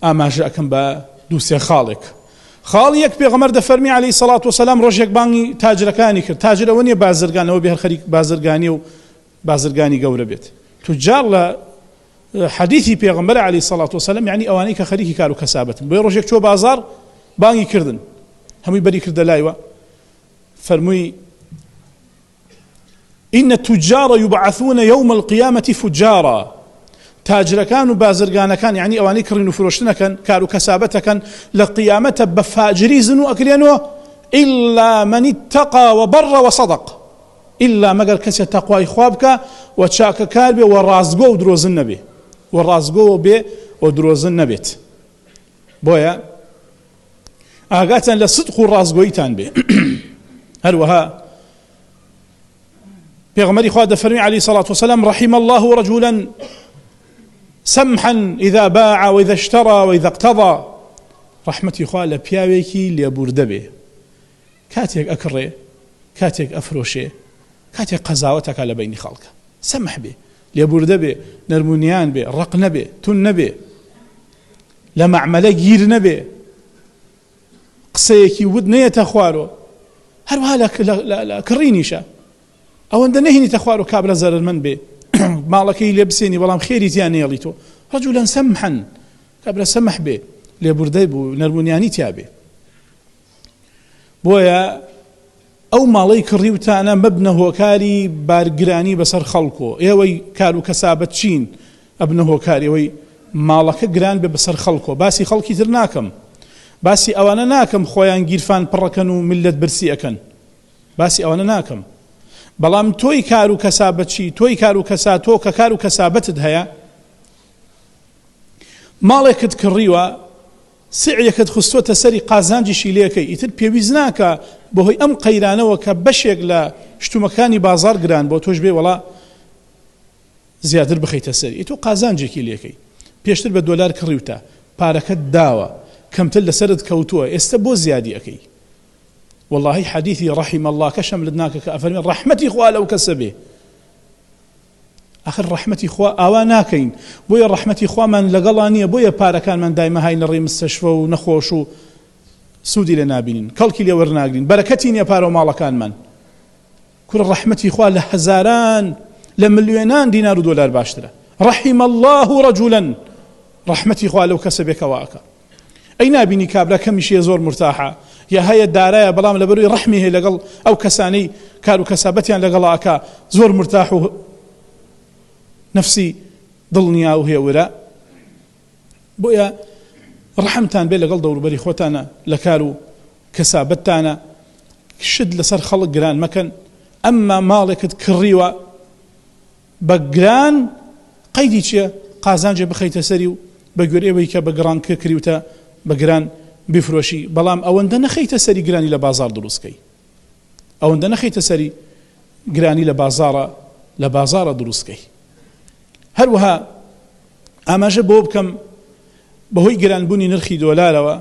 ئاماژە ئەکەم بە دووسێ خاڵێک. خاڵ یەک پێغەمبەر دەفەرمی عەلەیهی سەڵات وسەلام ڕۆژێک بانگی تاجرەکانی کرد. تاجر ئەوە نییە بازرگانەوە بێ هەر خەریک بازرگانی و بازرگانی گەورە بێت. توجار لە حەدیثی پێغەمبەر عەلەیهی سەڵات وسەلام یعنی ئەوانەی کە خەریکی کار و کەسابەتن. بۆیە ڕۆژێک چۆ بازار بانگی کردن، هەمووی بەری کردە لایوە، فەرمووی إن التجار يبعثون يوم القيامة فجارا. تاجركان وبازرگانكان يعني أواني كرين وفروشتنكن كارو كسابتكن لقيامته بفاجري زنو أكرينو إلا من اتقى وبر وصدق، إلا مقر كسي تقوى إخوابك وشاك كاربي ورازقو ودروز النبي ورازقو بي ودروز النبيت. بويا أغاتا لصدق الرازقويتان بي هلوها بيغمري خواد فرمي عليه الصلاة والسلام رحم الله رجلا سمحا إذا باع وإذا اشترى وإذا اقتضى. رحمتي خواه لبياويكي ليبورد به كاتيك أكري كاتيك أفروشي كاتيك قزاوتك على بين خلق سمح به ليبورد به نرمونيان به رقن به تن به لما عمله جير نبه قسيكي ودنية تخوارو هروها لا كرينيشا أو أن نهني تخوارو كابل زر من به مالكي لبسيني والله خيري تياني يليتو رجلا سمحا كابل سمح به ليبردي بو نرمونياني تيابي بويا أو مالي كريوتانا مبنه كاري بارقراني بسر خلقو يوي كارو كسابت شين ابنه كاري وي مالك قران بسر خلقو باسي خلقي ترناكم باسي أوانا ناكم خويان گیرفان پڕەکەن و ملت برسی ئەکەن باسی ئەوانە ناکەم بەڵام تۆی کار و کەسابەتچی تۆی کار و کەسا تۆ کە کار و کەسابەتت هەیە ماڵێکت کڕیوە سعیەکەت خستووەتە سەری قازانجیشی لێکەی ئیتر پێویست ناکە بەهۆی ئەم قەیرانەوە کە بەشێک لە شتومەکانی بازار گران بۆ تۆش بێ وەڵا زیاتر بخەیتە سەری تۆ قازانجێکی لێکەی پێشتر بە دۆلار کڕیوتە پارەکەت داوە کەمتر لەسەرت کەوتووە ئێستا بۆ زیادی ئەەکەی والله حديثي رحم الله كشم لدناك كأفرمي رحمتي خوا لو كسبه آخر رحمتي خوا أواناكين بويا رحمتي خوا من لقلانية بويا باركان من دايما هاي نري مستشفى ونخوشو سودي لنابين كالكي لي ورناقلين بركتين يا بارو مالكان من كل رحمتي خوا لهزاران لمليونان دينار ودولار باشترة رحم الله رجلا رحمتي خوا لو كسبه كواكا أي نابيني كابلا كمشي زور مرتاحة يا هاي الدارية بلام لبروي رحمه لقل أو كساني كارو كسابتيان لقل أكا زور مرتاح نفسي ضلنيا وهي وراء بويا رحمتان بي لقل دور بري خوتانا لكارو كسابتانا شد لسر خلق قران مكان أما مالك كريوة بقران قيدي چيا قازانجي بخيت سريو بقر إيويكا بقران كريوتا بقران بفروشي بلام أوندە نەخەیتە سەری گرانی لە بازار دروستکەی ئەوەندە نەخەیتە سەری گرانی لە بازارە دروستکەی هەروەها ئاماژە بۆ بکەم بەهۆی گرانبوونی نرخی دۆلارەوە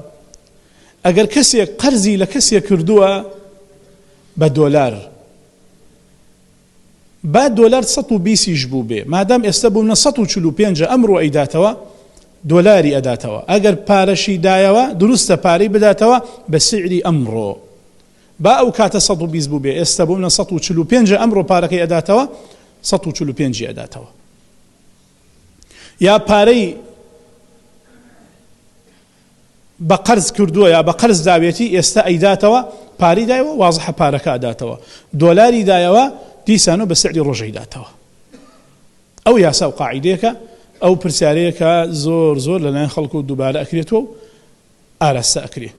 ئەگەر کەسێک قەرزی لە کەسێک کردووە بە دۆلار با دۆلار 120 بوو بێ مادام ئێستا بوونە 145 ئەمڕۆ ئەیداتەوە دۆلاری ئەداتەوە ئەگەر پارەشی دایەوە دروستە پارەی بداتەوە بە سعری ئەمڕۆ با ئەو کاتە 120 بوو بێ ئێستا بوونە 145 ئەمڕۆ پارەکەی ئەداتەوە 145 ئەداتەوە یا پارەی بە قەرز کردووە یا بە قەرز داوێتی ئێستا ئەیداتەوە پارەی دایەوە وازحە پارەکە ئەداتەوە دۆلاری دایەوە دیسانۆ بە سعری ڕۆژەی داتەوە ئەو یاسا و قاعیدەیەکە ئەو پرسیارەیە کە زۆر لەلایەن خەڵکو دووبارە ئەکرێتەوە و ئاراستە ئەکرێت